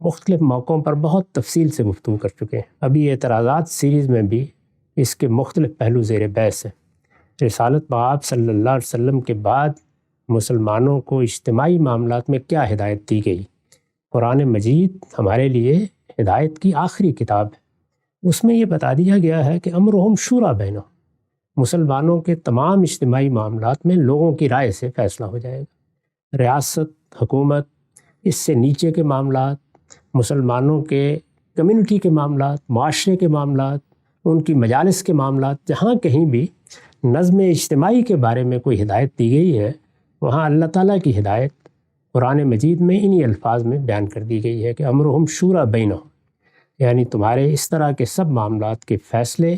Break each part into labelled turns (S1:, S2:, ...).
S1: مختلف موقعوں پر بہت تفصیل سے گفتگو کر چکے ہیں۔ ابھی اعتراضات سیریز میں بھی اس کے مختلف پہلو زیر بحث ہیں۔ رسالت مآب صلی اللہ علیہ وسلم کے بعد مسلمانوں کو اجتماعی معاملات میں کیا ہدایت دی گئی؟ قرآن مجید ہمارے لیے ہدایت کی آخری کتاب ہے۔ اس میں یہ بتا دیا گیا ہے کہ امرہم شورا بینہم، مسلمانوں کے تمام اجتماعی معاملات میں لوگوں کی رائے سے فیصلہ ہو جائے گا۔ ریاست، حکومت، اس سے نیچے کے معاملات، مسلمانوں کے کمیونٹی کے معاملات، معاشرے کے معاملات، ان کی مجالس کے معاملات، جہاں کہیں بھی نظم اجتماعی کے بارے میں کوئی ہدایت دی گئی ہے، وہاں اللہ تعالیٰ کی ہدایت قرآن مجید میں انہی الفاظ میں بیان کر دی گئی ہے کہ امرہم شورا بینہم، یعنی تمہارے اس طرح کے سب معاملات کے فیصلے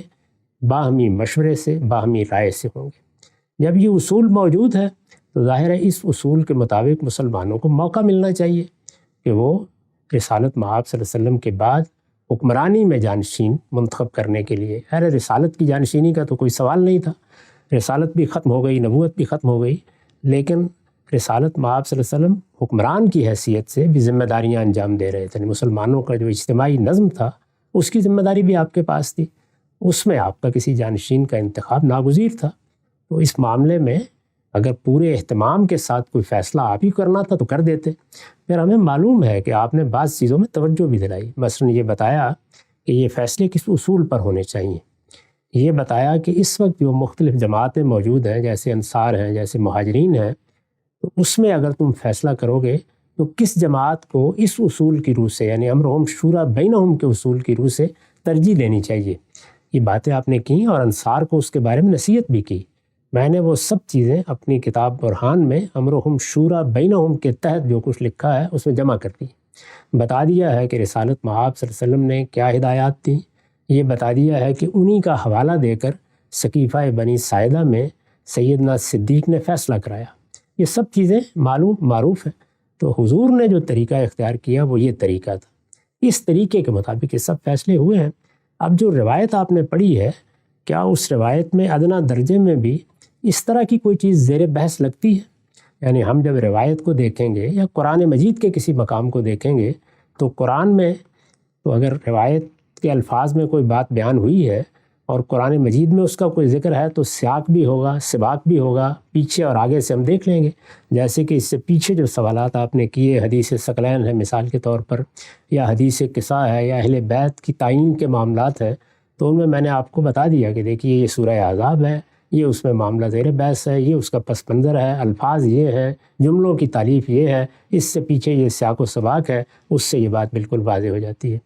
S1: باہمی مشورے سے، باہمی رائے سے ہوں گے۔ جب یہ اصول موجود ہے تو ظاہر ہے اس اصول کے مطابق مسلمانوں کو موقع ملنا چاہیے کہ وہ رسالت مآب صلی اللہ علیہ وسلم کے بعد حکمرانی میں جانشین منتخب کرنے کے لیے، رسالت کی جانشینی کا تو کوئی سوال نہیں تھا، رسالت بھی ختم ہو گئی، نبوت بھی ختم ہو گئی، لیکن رسالت مآب صلی اللہ علیہ وسلم حکمران کی حیثیت سے بھی ذمہ داریاں انجام دے رہے تھے۔ مسلمانوں کا جو اجتماعی نظم تھا اس کی ذمہ داری بھی آپ کے پاس تھی، اس میں آپ کا کسی جانشین کا انتخاب ناگزیر تھا۔ تو اس معاملے میں اگر پورے اہتمام کے ساتھ کوئی فیصلہ آپ ہی کرنا تھا تو کر دیتے۔ پھر ہمیں معلوم ہے کہ آپ نے بعض چیزوں میں توجہ بھی دلائی، مثلا یہ بتایا کہ یہ فیصلے کس اصول پر ہونے چاہیے، یہ بتایا کہ اس وقت جو مختلف جماعتیں موجود ہیں، جیسے انصار ہیں، جیسے مہاجرین ہیں، تو اس میں اگر تم فیصلہ کرو گے تو کس جماعت کو اس اصول کی روح سے، یعنی امرہم شورا بینہم کے اصول کی روح سے ترجیح دینی چاہیے۔ یہ باتیں آپ نے کی اور انصار کو اس کے بارے میں نصیحت بھی کی۔ میں نے وہ سب چیزیں اپنی کتاب برہان میں امرہم شورا بینہم کے تحت جو کچھ لکھا ہے اس میں جمع کر دی، بتا دیا ہے کہ رسالت مآب صلی اللہ علیہ وسلم نے کیا ہدایات دیں، یہ بتا دیا ہے کہ انہی کا حوالہ دے کر سقیفہ بنی ساعدہ میں سیدنا صدیق نے فیصلہ کرایا۔ یہ سب چیزیں معروف ہیں۔ تو حضور نے جو طریقہ اختیار کیا وہ یہ طریقہ تھا، اس طریقے کے مطابق یہ سب فیصلے ہوئے ہیں۔ اب جو روایت آپ نے پڑھی ہے، کیا اس روایت میں ادنا درجے میں بھی اس طرح کی کوئی چیز زیر بحث لگتی ہے؟ یعنی ہم جب روایت کو دیکھیں گے یا قرآن مجید کے کسی مقام کو دیکھیں گے تو قرآن میں تو اگر روایت کے الفاظ میں کوئی بات بیان ہوئی ہے اور قرآن مجید میں اس کا کوئی ذکر ہے تو سیاق بھی ہوگا، سباق بھی ہوگا، پیچھے اور آگے سے ہم دیکھ لیں گے۔ جیسے کہ اس سے پیچھے جو سوالات آپ نے کیے، حدیث ثقلین ہے مثال کے طور پر، یا حدیث قصہ ہے، یا اہل بیت کی تعین کے معاملات ہیں، تو ان میں نے آپ کو بتا دیا کہ دیکھیے یہ سورہ احزاب ہے، یہ اس میں معاملہ زیر بحث ہے، یہ اس کا پس منظر ہے، الفاظ یہ ہیں، جملوں کی تالیف یہ ہے، اس سے پیچھے یہ سیاق و سباق ہے، اس سے یہ بات بالکل واضح ہو جاتی ہے۔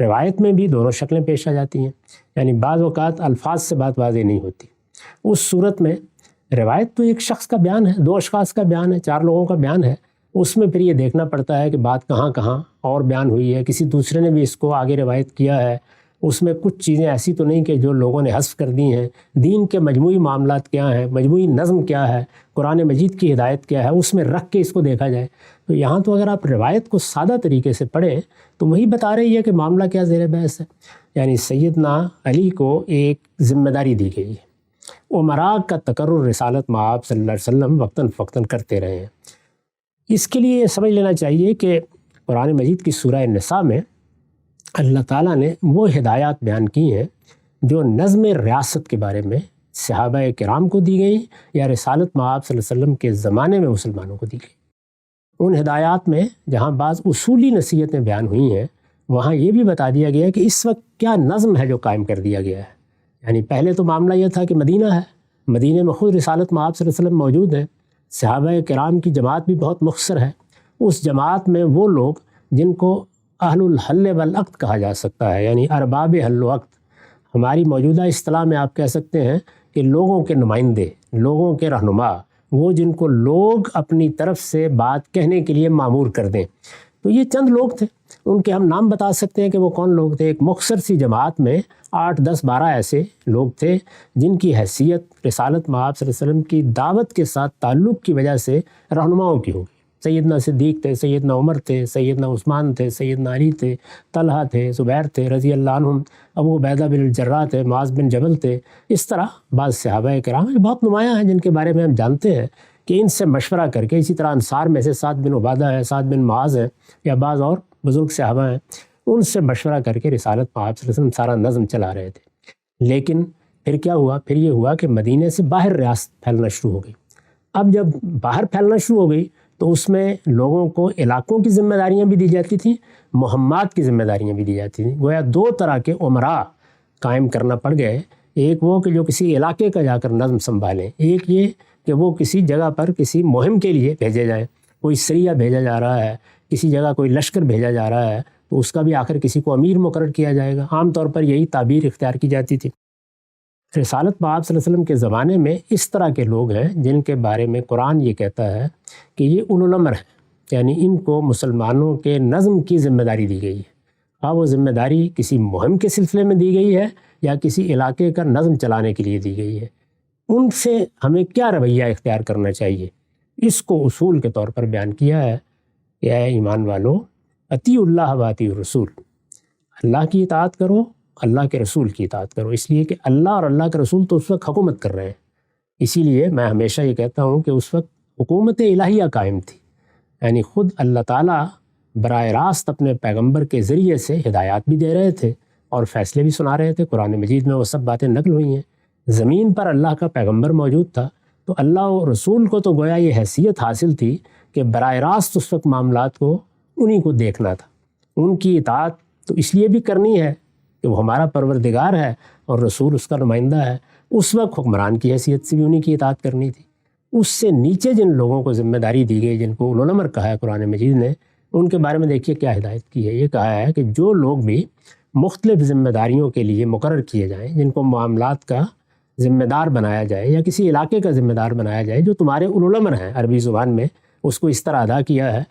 S1: روایت میں بھی دونوں شکلیں پیش آ جاتی ہیں، یعنی بعض اوقات الفاظ سے بات واضح نہیں ہوتی۔ اس صورت میں روایت تو ایک شخص کا بیان ہے، دو اشخاص کا بیان ہے، چار لوگوں کا بیان ہے، اس میں پھر یہ دیکھنا پڑتا ہے کہ بات کہاں کہاں اور بیان ہوئی ہے، کسی دوسرے نے بھی اس کو آگے روایت کیا ہے، اس میں کچھ چیزیں ایسی تو نہیں کہ جو لوگوں نے حذف کر دی ہیں۔ دین کے مجموعی معاملات کیا ہیں، مجموعی نظم کیا ہے، قرآن مجید کی ہدایت کیا ہے، اس میں رکھ کے اس کو دیکھا جائے تو یہاں تو اگر آپ روایت کو سادہ طریقے سے پڑھیں تو وہی بتا رہی ہے کہ معاملہ کیا زیر بحث ہے۔ یعنی سیدنا علی کو ایک ذمہ داری دی گئی ہے، امراء کا تقرر رسالت مآب صلی اللہ علیہ وسلم وقتاً فوقتاً کرتے رہے ہیں۔ اس کے لیے یہ سمجھ لینا چاہیے کہ قرآن مجید کی سورہ نساء میں اللہ تعالیٰ نے وہ ہدایات بیان کی ہیں جو نظم ریاست کے بارے میں صحابہ کرام کو دی گئی یا رسالت مآب صلی اللہ علیہ وسلم کے زمانے میں مسلمانوں کو دی گئی۔ ان ہدایات میں جہاں بعض اصولی نصیحتیں بیان ہوئی ہیں وہاں یہ بھی بتا دیا گیا کہ اس وقت کیا نظم ہے جو قائم کر دیا گیا ہے۔ یعنی پہلے تو معاملہ یہ تھا کہ مدینہ ہے، مدینہ میں خود رسالت مآب صلی اللہ علیہ وسلم موجود ہیں، صحابہ کرام کی جماعت بھی بہت مختصر ہے، اس جماعت میں وہ لوگ جن کو اہل الحل والعقد کہا جا سکتا ہے، یعنی ارباب حل و عقد، ہماری موجودہ اصطلاح میں آپ کہہ سکتے ہیں کہ لوگوں کے نمائندے، لوگوں کے رہنما، وہ جن کو لوگ اپنی طرف سے بات کہنے کے لیے مامور کر دیں۔ تو یہ چند لوگ تھے، ان کے ہم نام بتا سکتے ہیں کہ وہ کون لوگ تھے۔ ایک مختصر سی جماعت میں 8، 10، 12 ایسے لوگ تھے جن کی حیثیت رسالت مآب صلی اللہ علیہ وسلم کی دعوت کے ساتھ تعلق کی وجہ سے رہنماؤں کی ہوگی۔ سیدنا صدیق تھے، سیدنا عمر تھے، سیدنا عثمان تھے، سیدنا علی تھے، طلحہ تھے، زبیر تھے رضی اللہ عنہم، ابو عبیدہ بن الجراح تھے، معاذ بن جبل تھے۔ اس طرح بعض صحابہ کرام بہت نمایاں ہیں جن کے بارے میں ہم جانتے ہیں کہ ان سے مشورہ کر کے، اسی طرح انصار میں سے سعد بن عبادہ ہے، سعد بن معاذ ہے، یا بعض اور بزرگ صحابہ ہیں، ان سے مشورہ کر کے رسالت پاک صلی اللہ علیہ وسلم سارا نظم چلا رہے تھے۔ لیکن پھر کیا ہوا؟ پھر یہ ہوا کہ مدینے سے باہر ریاست پھیلنا شروع ہو گئی۔ اب جب باہر پھیلنا شروع ہو گئی تو اس میں لوگوں کو علاقوں کی ذمہ داریاں بھی دی جاتی تھیں، مہمات کی ذمہ داریاں بھی دی جاتی تھیں۔ گویا دو طرح کے عمراء قائم کرنا پڑ گئے، ایک وہ کہ جو کسی علاقے کا جا کر نظم سنبھالیں، ایک یہ کہ وہ کسی جگہ پر کسی مہم کے لیے بھیجے جائیں۔ کوئی سریہ بھیجا جا رہا ہے، کسی جگہ کوئی لشکر بھیجا جا رہا ہے تو اس کا بھی آخر کسی کو امیر مقرر کیا جائے گا۔ عام طور پر یہی تعبیر اختیار کی جاتی تھی۔ رسالت پاک صلی اللہ علیہ وسلم کے زمانے میں اس طرح کے لوگ ہیں جن کے بارے میں قرآن یہ کہتا ہے کہ یہ اولو الامر ہیں، یعنی ان کو مسلمانوں کے نظم کی ذمہ داری دی گئی ہے۔ ہاں، وہ ذمہ داری کسی مہم کے سلسلے میں دی گئی ہے یا کسی علاقے کا نظم چلانے کے لیے دی گئی ہے۔ ان سے ہمیں کیا رویہ اختیار کرنا چاہیے، اس کو اصول کے طور پر بیان کیا ہے کہ اے ایمان والو، اطیعوا اللہ و اطیعوا الرسول، اللہ کی اطاعت کرو، اللہ کے رسول کی اطاعت کرو، اس لیے کہ اللہ اور اللہ کے رسول تو اس وقت حکومت کر رہے ہیں۔ اسی لیے میں ہمیشہ یہ کہتا ہوں کہ اس وقت حکومت الہیہ قائم تھی، یعنی خود اللہ تعالیٰ براہ راست اپنے پیغمبر کے ذریعے سے ہدایات بھی دے رہے تھے اور فیصلے بھی سنا رہے تھے۔ قرآن مجید میں وہ سب باتیں نقل ہوئی ہیں۔ زمین پر اللہ کا پیغمبر موجود تھا تو اللہ و رسول کو تو گویا یہ حیثیت حاصل تھی کہ براہ راست اس وقت معاملات کو انہی کو دیکھنا تھا۔ ان کی اطاعت تو اس لیے بھی کرنی ہے کہ وہ ہمارا پروردگار ہے اور رسول اس کا نمائندہ ہے۔ اس وقت حکمران کی حیثیت سے بھی انہی کی اطاعت کرنی تھی۔ اس سے نیچے جن لوگوں کو ذمہ داری دی گئی، جن کو اولو الامر کہا ہے قرآن مجید نے، ان کے بارے میں دیکھیے کیا ہدایت کی ہے۔ یہ کہا ہے کہ جو لوگ بھی مختلف ذمہ داریوں کے لیے مقرر کیے جائیں، جن کو معاملات کا ذمہ دار بنایا جائے یا کسی علاقے کا ذمہ دار بنایا جائے، جو تمہارے اولو الامر ہیں، عربی زبان میں اس کو اس طرح ادا کیا ہے،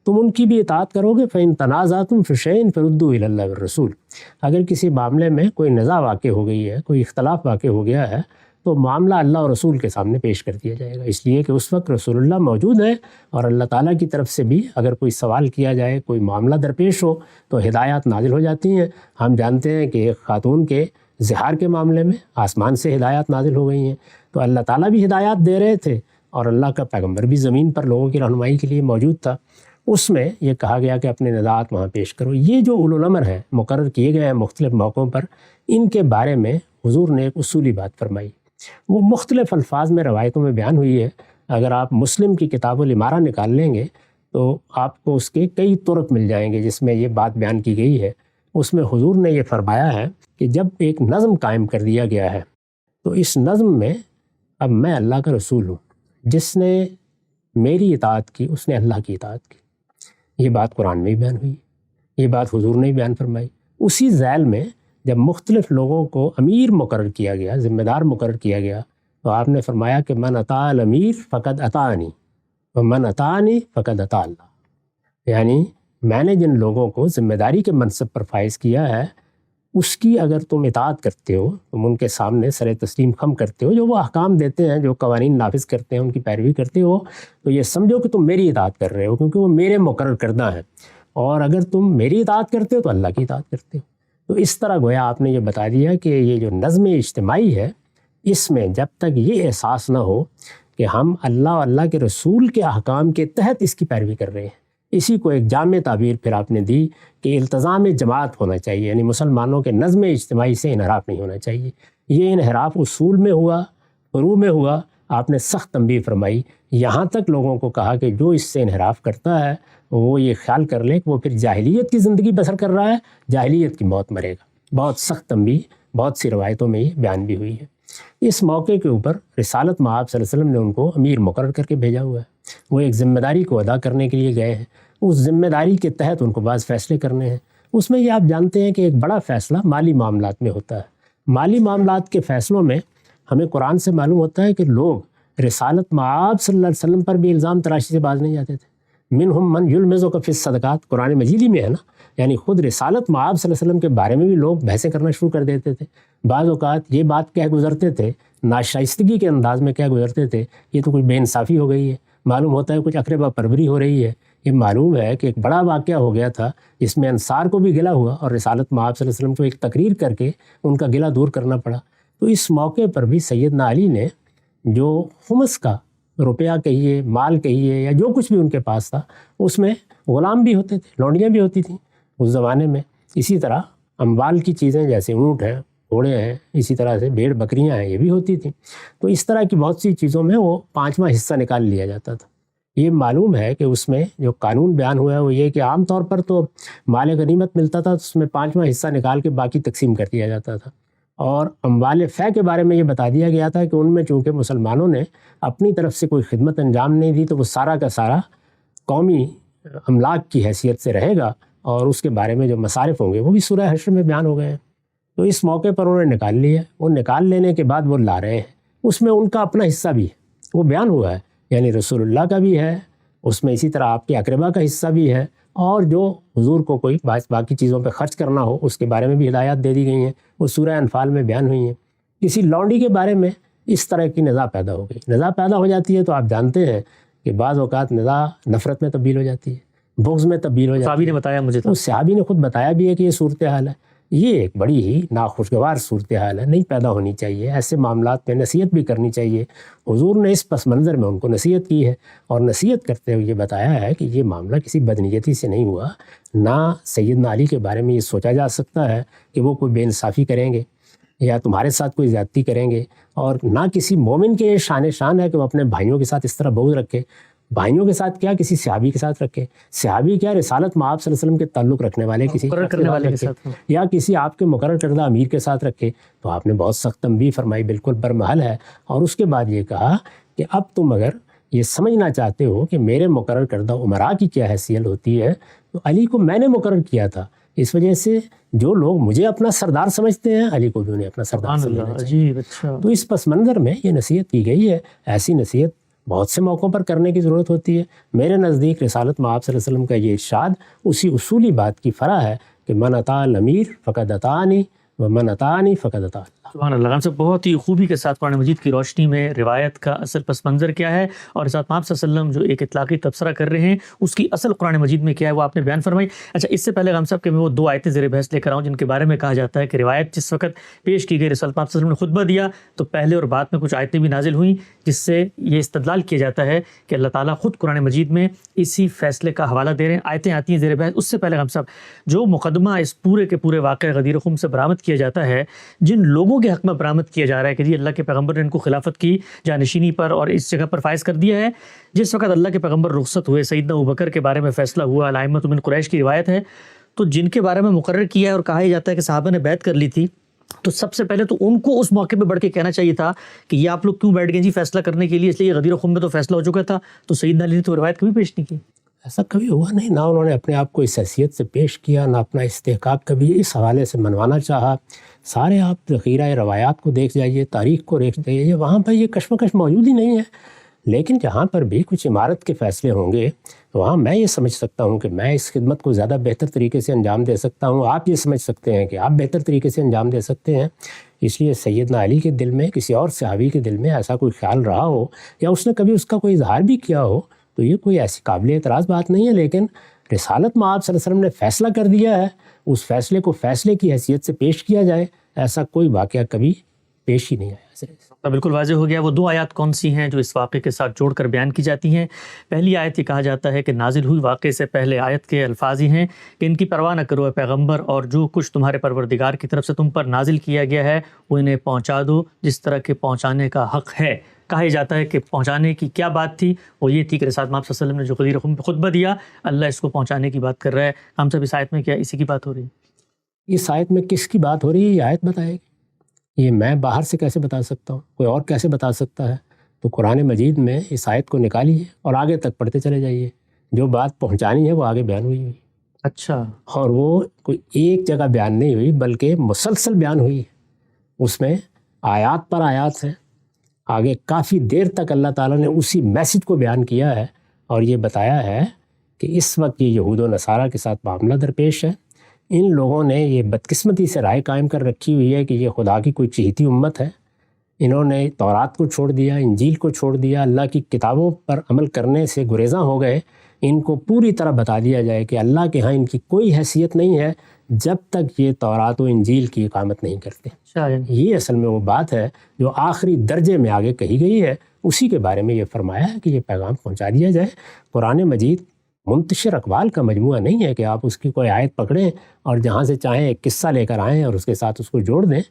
S1: تم ان کی بھی اطاعت کرو گے۔ فَإِن تَنَازَعْتُمْ فِي شَيْءٍ فَرُدُّوهُ إِلَى اللَّهِ وَالرَّسُولِ، اگر کسی معاملے میں کوئی نزاع واقع ہو گئی ہے، کوئی اختلاف واقع ہو گیا ہے، تو معاملہ اللہ اور رسول کے سامنے پیش کر دیا جائے گا، اس لیے کہ اس وقت رسول اللہ موجود ہیں اور اللہ تعالیٰ کی طرف سے بھی اگر کوئی سوال کیا جائے، کوئی معاملہ درپیش ہو تو ہدایات نازل ہو جاتی ہیں۔ ہم جانتے ہیں کہ ایک خاتون کے زہار کے معاملے میں آسمان سے ہدایات نازل ہو گئی ہیں، تو اللہ تعالیٰ بھی ہدایات دے رہے تھے اور اللہ کا پیغمبر بھی زمین پر لوگوں کی رہنمائی کے لیے موجود تھا۔ اس میں یہ کہا گیا کہ اپنے نزاعات وہاں پیش کرو۔ یہ جو اولو الامر ہیں مقرر کیے گئے ہیں مختلف موقعوں پر، ان کے بارے میں حضور نے ایک اصولی بات فرمائی، وہ مختلف الفاظ میں روایتوں میں بیان ہوئی ہے۔ اگر آپ مسلم کی کتاب الامارہ نکال لیں گے تو آپ کو اس کے کئی طرق مل جائیں گے جس میں یہ بات بیان کی گئی ہے۔ اس میں حضور نے یہ فرمایا ہے کہ جب ایک نظم قائم کر دیا گیا ہے تو اس نظم میں اب میں اللہ کا رسول ہوں، جس نے میری اطاعت کی اس نے اللہ کی اطاعت کی۔ یہ بات قرآن میں بھی بیان ہوئی، یہ بات حضور نے بھی بیان فرمائی۔ اسی ذیل میں جب مختلف لوگوں کو امیر مقرر کیا گیا، ذمہ دار مقرر کیا گیا، تو آپ نے فرمایا کہ من اطاع الامیر فقد اطاعنی ومن اطاعنی فقد اطاع اللہ، یعنی میں نے جن لوگوں کو ذمہ داری کے منصب پر فائز کیا ہے، اس کی اگر تم اطاعت کرتے ہو، تم ان کے سامنے سر تسلیم خم کرتے ہو، جو وہ احکام دیتے ہیں، جو قوانین نافذ کرتے ہیں، ان کی پیروی کرتے ہو، تو یہ سمجھو کہ تم میری اطاعت کر رہے ہو، کیونکہ وہ میرے مقرر کردہ ہیں، اور اگر تم میری اطاعت کرتے ہو تو اللہ کی اطاعت کرتے ہو۔ تو اس طرح گویا آپ نے یہ بتا دیا کہ یہ جو نظم اجتماعی ہے، اس میں جب تک یہ احساس نہ ہو کہ ہم اللہ اور اللہ کے رسول کے احکام کے تحت اس کی پیروی کر رہے ہیں، اسی کو ایک جامع تعبیر پھر آپ نے دی کہ التزام جماعت ہونا چاہیے، یعنی مسلمانوں کے نظم اجتماعی سے انحراف نہیں ہونا چاہیے۔ یہ انحراف اصول میں ہوا، فروع میں ہوا، آپ نے سخت تنبیہ فرمائی، یہاں تک لوگوں کو کہا کہ جو اس سے انحراف کرتا ہے وہ یہ خیال کر لے کہ وہ پھر جاہلیت کی زندگی بسر کر رہا ہے، جاہلیت کی موت مرے گا۔ بہت سخت تنبیہ بہت سی روایتوں میں یہ بیان بھی ہوئی ہے۔ اس موقع کے اوپر رسالت مآب صلی اللہ علیہ وسلم نے ان کو امیر مقرر کر کے بھیجا ہوا ہے، وہ ایک ذمہ داری کو ادا کرنے کے لیے گئے ہیں، اس ذمہ داری کے تحت ان کو بعض فیصلے کرنے ہیں۔ اس میں یہ آپ جانتے ہیں کہ ایک بڑا فیصلہ مالی معاملات میں ہوتا ہے۔ مالی معاملات کے فیصلوں میں ہمیں قرآن سے معلوم ہوتا ہے کہ لوگ رسالت مآب صلی اللہ علیہ وسلم پر بھی الزام تراشی سے باز نہیں جاتے تھے۔ منہم من یلمزک فی الصدقات، قرآن مجیدی میں ہے نا، یعنی خود رسالت مآب صلی اللہ علیہ وسلم کے بارے میں بھی لوگ بحثیں کرنا شروع کر دیتے تھے۔ بعض اوقات یہ بات کہہ گزرتے تھے، ناشائستگی کے انداز میں کہہ گزرتے تھے، یہ تو کچھ بے انصافی ہو گئی ہے، معلوم ہوتا ہے کچھ اقربا پروری ہو رہی ہے۔ یہ معلوم ہے کہ ایک بڑا واقعہ ہو گیا تھا جس میں انصار کو بھی گلہ ہوا اور رسالت مآب صلی اللہ علیہ وسلم کو ایک تقریر کر کے ان کا گلہ دور کرنا پڑا۔ تو اس موقع پر بھی سیدنا علی نے جو خمس کا روپیہ کہیے، مال کہیے، یا جو کچھ بھی ان کے پاس تھا، اس میں غلام بھی ہوتے تھے، لونڈیاں بھی ہوتی تھیں اس زمانے میں. اسی طرح اموال کی چیزیں جیسے اونٹ ہیں، گھوڑے ہیں، اسی طرح سے بھیڑ بکریاں ہیں، یہ بھی ہوتی تھیں. تو اس طرح کی بہت سی چیزوں میں وہ 5واں حصہ نکال لیا جاتا تھا. یہ معلوم ہے کہ اس میں جو قانون بیان ہوا ہے وہ یہ کہ عام طور پر تو مال غنیمت ملتا تھا، تو اس میں 5واں حصہ نکال کے باقی تقسیم کر دیا جاتا تھا. اور اموال فے کے بارے میں یہ بتا دیا گیا تھا کہ ان میں چونکہ مسلمانوں نے اپنی طرف سے کوئی خدمت انجام نہیں دی، تو وہ سارا کا سارا قومی املاک کی حیثیت سے رہے گا، اور اس کے بارے میں جو مصارف ہوں گے وہ بھی سورہ حشر میں بیان ہو گئے ہیں. تو اس موقع پر انہوں نے نکال لیا. وہ نکال لینے کے بعد وہ لا رہے ہیں. اس میں ان کا اپنا حصہ بھی ہے، وہ بیان ہوا ہے، یعنی رسول اللہ کا بھی ہے، اس میں اسی طرح آپ کے اقربا کا حصہ بھی ہے، اور جو حضور کو کوئی باقی چیزوں پہ خرچ کرنا ہو اس کے بارے میں بھی ہدایات دے دی گئی ہیں، وہ سورہ انفال میں بیان ہوئی ہیں. کسی لونڈی کے بارے میں اس طرح کی نزاع پیدا ہو گئی. نزاع پیدا ہو جاتی ہے تو آپ جانتے ہیں کہ بعض اوقات نزاع نفرت میں تبدیل ہو جاتی ہے، بغض میں تبدیل ہو جاتی ہے.
S2: صحابی نے بتایا مجھے،
S1: تو صحابی نے خود بتایا بھی ہے کہ یہ صورتحال ہے. یہ ایک بڑی ہی ناخوشگوار صورتحال ہے، نہیں پیدا ہونی چاہیے. ایسے معاملات پہ نصیحت بھی کرنی چاہیے. حضور نے اس پس منظر میں ان کو نصیحت کی ہے، اور نصیحت کرتے ہوئے یہ بتایا ہے کہ یہ معاملہ کسی بدنیتی سے نہیں ہوا. نہ سیدنا علی کے بارے میں یہ سوچا جا سکتا ہے کہ وہ کوئی بے انصافی کریں گے یا تمہارے ساتھ کوئی زیادتی کریں گے، اور نہ کسی مومن کے شان ہے کہ وہ اپنے بھائیوں کے ساتھ اس طرح بغض رکھے. بھائیوں کے ساتھ کیا، کسی صحابی کے ساتھ رکھے. صحابی کیا، رسالت میں آپ صلی اللہ علیہ وسلم کے تعلق رکھنے والے کسی
S2: کرنے والے کے ساتھ،
S1: یا کسی آپ کے مقرر کردہ امیر کے ساتھ رکھے. تو آپ نے بہت سخت تنبیہ فرمائی، بالکل برمحل ہے. اور اس کے بعد یہ کہا کہ اب تم اگر یہ سمجھنا چاہتے ہو کہ میرے مقرر کردہ امراء کی کیا حیثیت ہوتی ہے، تو علی کو میں نے مقرر کیا تھا. اس وجہ سے جو لوگ مجھے اپنا سردار سمجھتے ہیں، علی کو بھی انہیں اپنا سردار سمجھنا چاہیے. تو اس پس منظر میں یہ نصیحت کی گئی ہے. ایسی نصیحت بہت سے موقعوں پر کرنے کی ضرورت ہوتی ہے. میرے نزدیک رسالت میں آپ صلی اللہ علیہ وسلم کا یہ ارشاد اسی اصولی بات کی فرع ہے کہ من اطاع الامیر فقد اطاعنی و من اطاعنی فقد اطاع اللہ.
S2: سبحان اللہ. ہم سے بہت ہی خوبی کے ساتھ قرآن مجید کی روشنی میں روایت کا اصل پس منظر کیا ہے، اور ساتھ آپ صلی اللہ علیہ وسلم جو ایک اطلاقی تبصرہ کر رہے ہیں اس کی اصل قرآن مجید میں کیا ہے وہ آپ نے بیان فرمائی. اچھا، اس سے پہلے غام صاحب کہ میں وہ 2 آیتیں زیر بحث لے کر آؤں جن کے بارے میں کہا جاتا ہے کہ روایت جس وقت پیش کی گئی، رسول پاک صلی اللہ علیہ وسلم نے خطبہ دیا تو پہلے اور بعد میں کچھ آیتیں بھی نازل ہوئیں، جس سے یہ استدلال کیا جاتا ہے کہ اللہ تعالیٰ خود قرآن مجید میں اسی فیصلے کا حوالہ دے رہے ہیں. آیتیں آتی ہیں زیر بحث. اس سے پہلے غام صاحب جو مقدمہ اس پورے کے پورے واقعہ غدیر خم سے برآمد کیا جاتا ہے، جن لوگوں کے حق میں برآمد کیا جا رہا ہے کہ جی اللہ کے پیغمبر نے ان کو خلافت کی جانشینی پر اور اس جگہ پر فائز کر دیا ہے، جس وقت اللہ کے پیغمبر رخصت ہوئے سیدنا ابوبکر کے بارے میں فیصلہ ہوا، الائمۃ من قریش کی روایت ہے، تو جن کے بارے میں مقرر کیا ہے اور کہا جاتا ہے کہ صحابہ نے بیعت کر لی تھی، تو سب سے پہلے تو ان کو اس موقع پہ بڑھ کے کہنا چاہیے تھا کہ یہ آپ لوگ کیوں بیٹھ گئے جی فیصلہ کرنے کے لیے، اس لیے غدیر خم میں تو فیصلہ ہو چکا تھا. تو سیدنا علی نے تو روایت کبھی پیش نہیں کی.
S1: ایسا کبھی ہوا نہیں، نہ انہوں نے اپنے آپ کو اس حیثیت سے پیش کیا، نہ اپنا استحقاق کبھی اس حوالے سے منوانا چاہا. سارے آپ ذخیرہ روایات کو دیکھ جائیے، تاریخ کو دیکھ جائیے، وہاں پر یہ کشمکش موجود ہی نہیں ہے. لیکن جہاں پر بھی کچھ عمارت کے فیصلے ہوں گے وہاں میں یہ سمجھ سکتا ہوں کہ میں اس خدمت کو زیادہ بہتر طریقے سے انجام دے سکتا ہوں، آپ یہ سمجھ سکتے ہیں کہ آپ بہتر طریقے سے انجام دے سکتے ہیں. اس لیے سیدنا علی کے دل میں، کسی اور صحابی کے دل میں ایسا کوئی خیال رہا ہو یا اس نے کبھی اس کا کوئی اظہار بھی کیا ہو تو یہ کوئی ایسی قابل اعتراض بات نہیں ہے. لیکن رسالت میں آپ صلی اللہ علیہ وسلم نے فیصلہ کر دیا ہے، اس فیصلے کو فیصلے کی حیثیت سے پیش کیا جائے، ایسا کوئی واقعہ کبھی پیش ہی نہیں آیا.
S2: بالکل واضح ہو گیا. وہ 2 آیات کون سی ہیں جو اس واقعے کے ساتھ جوڑ کر بیان کی جاتی ہیں؟ پہلی آیت یہ کہا جاتا ہے کہ نازل ہوئی واقعے سے پہلے آیت کے الفاظ ہی ہیں کہ ان کی پرواہ نہ کرو اے پیغمبر، اور جو کچھ تمہارے پروردگار کی طرف سے تم پر نازل کیا گیا ہے وہ انہیں پہنچا دو جس طرح کے پہنچانے کا حق ہے. کہا جاتا ہے کہ پہنچانے کی کیا بات تھی، وہ یہ تھی کہ رسالت میں آپ صلی اللہ علیہ وسلم نے جو غدیر خم پہ خطبہ دیا، اللہ اس کو پہنچانے کی بات کر رہا ہے. ہم سب اس آیت میں کیا اسی کی بات ہو رہی ہے؟
S1: اس آیت میں کس کی بات ہو رہی ہے یہ آیت بتائے گی. یہ میں باہر سے کیسے بتا سکتا ہوں، کوئی اور کیسے بتا سکتا ہے؟ تو قرآن مجید میں اس آیت کو نکالیے اور آگے تک پڑھتے چلے جائیے. جو بات پہنچانی ہے وہ آگے بیان ہوئی.
S2: اچھا.
S1: اور وہ کوئی ایک جگہ بیان نہیں ہوئی بلکہ مسلسل بیان ہوئی. اس میں آیات پر آیات ہیں. آگے کافی دیر تک اللہ تعالیٰ نے اسی میسج کو بیان کیا ہے اور یہ بتایا ہے کہ اس وقت یہ یہود و نصارہ کے ساتھ معاملہ درپیش ہے. ان لوگوں نے یہ بدقسمتی سے رائے قائم کر رکھی ہوئی ہے کہ یہ خدا کی کوئی چہیتی امت ہے. انہوں نے تورات کو چھوڑ دیا، انجیل کو چھوڑ دیا، اللہ کی کتابوں پر عمل کرنے سے گریزاں ہو گئے. ان کو پوری طرح بتا دیا جائے کہ اللہ کے ہاں ان کی کوئی حیثیت نہیں ہے جب تک یہ تورات و انجیل کی اقامت نہیں کرتے. یہ اصل میں وہ بات ہے جو آخری درجے میں آگے کہی گئی ہے اسی کے بارے میں یہ فرمایا ہے کہ یہ پیغام پہنچا دیا جائے۔ قرآن مجید منتشر اقوال کا مجموعہ نہیں ہے کہ آپ اس کی کوئی آیت پکڑیں اور جہاں سے چاہیں ایک قصہ لے کر آئیں اور اس کے ساتھ اس کو جوڑ دیں۔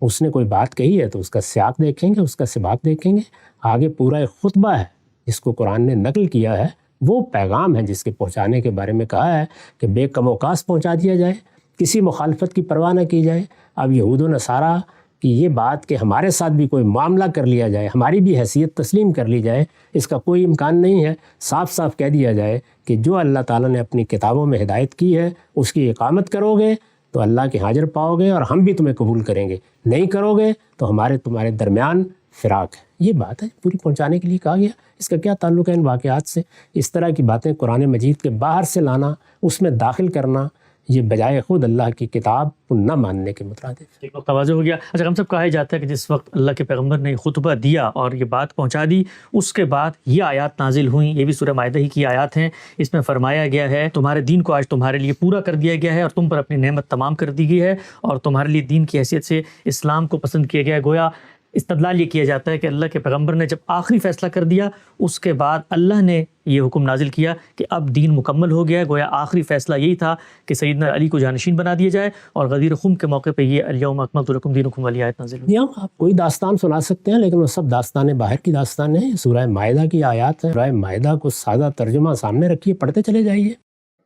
S1: اس نے کوئی بات کہی ہے تو اس کا سیاق دیکھیں گے، اس کا سباق دیکھیں گے، آگے پورا ایک خطبہ ہے جس کو قرآن نے نقل کیا ہے، وہ پیغام ہے جس کے پہنچانے کے بارے میں کہا ہے کہ بے کم و کاس پہنچا دیا جائے، کسی مخالفت کی پرواہ نہ کی جائے۔ اب یہود و نصارہ کی یہ بات کہ ہمارے ساتھ بھی کوئی معاملہ کر لیا جائے، ہماری بھی حیثیت تسلیم کر لی جائے، اس کا کوئی امکان نہیں ہے۔ صاف صاف کہہ دیا جائے کہ جو اللہ تعالیٰ نے اپنی کتابوں میں ہدایت کی ہے اس کی اقامت کرو گے تو اللہ کے حاضر پاؤ گے اور ہم بھی تمہیں قبول کریں گے، نہیں کرو گے تو تمہارے درمیان فراق ہے۔ یہ بات ہے پوری پہنچانے کے لیے کہا گیا۔ اس کا کیا تعلق ہے ان واقعات سے؟ اس طرح کی باتیں قرآن مجید کے باہر سے لانا، اس میں داخل کرنا، یہ بجائے خود اللہ کی کتاب کو نہ ماننے کے مترادف۔
S2: ایک وقت واضح ہو گیا۔ اچھا، ہم سب کہا جاتا ہے کہ جس وقت اللہ کے پیغمبر نے خطبہ دیا اور یہ بات پہنچا دی، اس کے بعد یہ آیات نازل ہوئیں، یہ بھی سورہ مائدہ ہی کی آیات ہیں۔ اس میں فرمایا گیا ہے تمہارے دین کو آج تمہارے لیے پورا کر دیا گیا ہے اور تم پر اپنی نعمت تمام کر دی گئی ہے اور تمہارے لیے دین کی حیثیت سے اسلام کو پسند کیا گیا ہے۔ گویا استدلال یہ کیا جاتا ہے کہ اللہ کے پیغمبر نے جب آخری فیصلہ کر دیا، اس کے بعد اللہ نے یہ حکم نازل کیا کہ اب دین مکمل ہو گیا ہے۔ گویا آخری فیصلہ یہی تھا کہ سیدنا علی کو جانشین بنا دیا جائے، اور غدیر خم کے موقع پہ یہ الیوم اکملت لکم دینکم والی آیت نازل ہوئی۔
S1: یہاں آپ کوئی داستان سنا سکتے ہیں لیکن وہ سب داستانیں باہر کی داستان ہیں۔ سورہ مائدہ کی آیات ہیں، سورہ مائدہ کو سادہ ترجمہ سامنے رکھیے، پڑھتے چلے جائیے،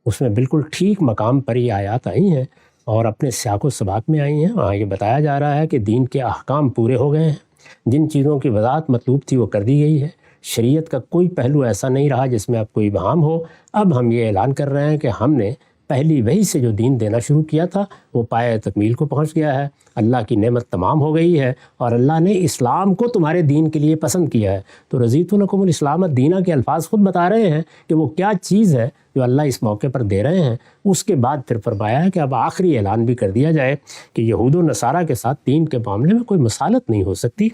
S1: اس میں بالکل ٹھیک مقام پر یہ آیات آئی ہیں اور اپنے سیاق و سباق میں آئی ہیں۔ وہاں یہ بتایا جا رہا ہے کہ دین کے احکام پورے ہو گئے ہیں، جن چیزوں کی وضاحت مطلوب تھی وہ کر دی گئی ہے، شریعت کا کوئی پہلو ایسا نہیں رہا جس میں اب کوئی ابہام ہو۔ اب ہم یہ اعلان کر رہے ہیں کہ ہم نے پہلی وحی سے جو دین دینا شروع کیا تھا وہ پایہ تکمیل کو پہنچ گیا ہے، اللہ کی نعمت تمام ہو گئی ہے اور اللہ نے اسلام کو تمہارے دین کے لیے پسند کیا ہے۔ تو رضیت لکم الاسلام دینا کے الفاظ خود بتا رہے ہیں کہ وہ کیا چیز ہے جو اللہ اس موقع پر دے رہے ہیں۔ اس کے بعد پھر فرمایا ہے کہ اب آخری اعلان بھی کر دیا جائے کہ یہود و نصارہ کے ساتھ دین کے معاملے میں کوئی مصالحت نہیں ہو سکتی۔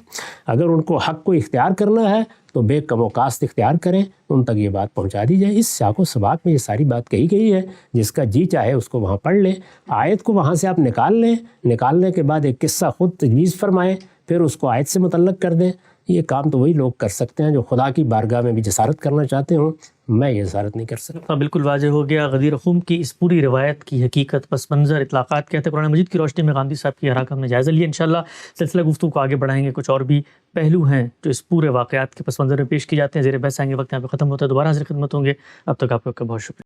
S1: اگر ان کو حق کو اختیار کرنا ہے تو بے کم و کاست اختیار کریں، ان تک یہ بات پہنچا دی جائے۔ اس سیاق و سباق میں یہ ساری بات کہی گئی ہے، جس کا جی چاہے اس کو وہاں پڑھ لیں، آیت کو وہاں سے آپ نکال لیں، نکالنے کے بعد ایک قصہ خود تجویز فرمائیں، پھر اس کو آیت سے متعلق کر دیں۔ یہ کام تو وہی لوگ کر سکتے ہیں جو خدا کی بارگاہ میں بھی جسارت کرنا چاہتے ہوں، میں یہ جسارت نہیں کر سکتا۔
S2: بالکل واضح ہو گیا غدیر خم کی اس پوری روایت کی حقیقت، پس منظر، اطلاقات کہتے ہیں۔ قرآن مجید کی روشنی میں غامدی صاحب کی آراء کا ہم نے جائزہ لیا۔ انشاءاللہ سلسلہ گفتگو کو آگے بڑھائیں گے، کچھ اور بھی پہلو ہیں جو اس پورے واقعات کے پس منظر میں پیش کی جاتے ہیں، زیر بحث آئیں گے۔ وقت یہاں پہ ختم ہوتا ہے، دوبارہ حاضر خدمت ہوں گے، اب تک آپ لوگ کا بہت شکریہ۔